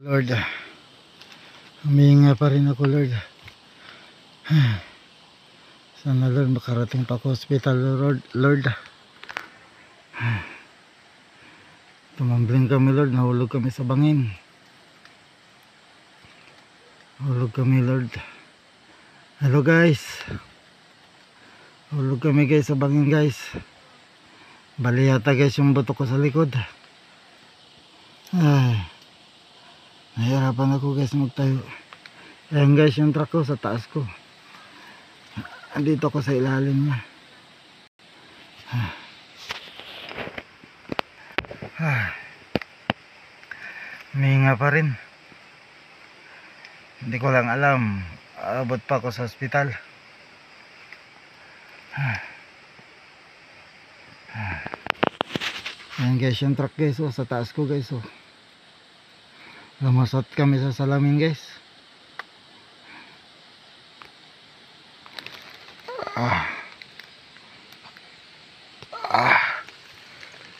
Lord, humihinga pa rin ako, Lord. Sana, Lord, makarating pa ako hospital, Lord. Tumambling kami, Lord. Nahulog kami sa bangin. Hulog kami, Lord. Hello, guys. Hulog kami, guys, sa bangin, guys. Bali yata, guys, yung buto ko sa likod. Ay, nahihirapan ako, guys, magtayo. Ayan, guys, yung truck ko sa taas ko. Andito ako sa ilalim niya. Humihinga pa rin. Hindi ko lang alam, abot pa ako sa ospital. Ayan, guys, yung truck, guys, sa taas ko, guys. Lumusot kami sa salamin, guys.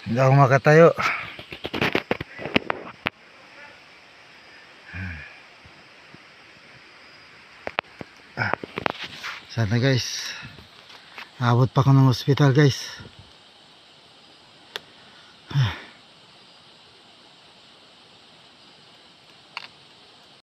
Hindi ako makatayo. Sana, guys, abot pa ako ng ospital, guys.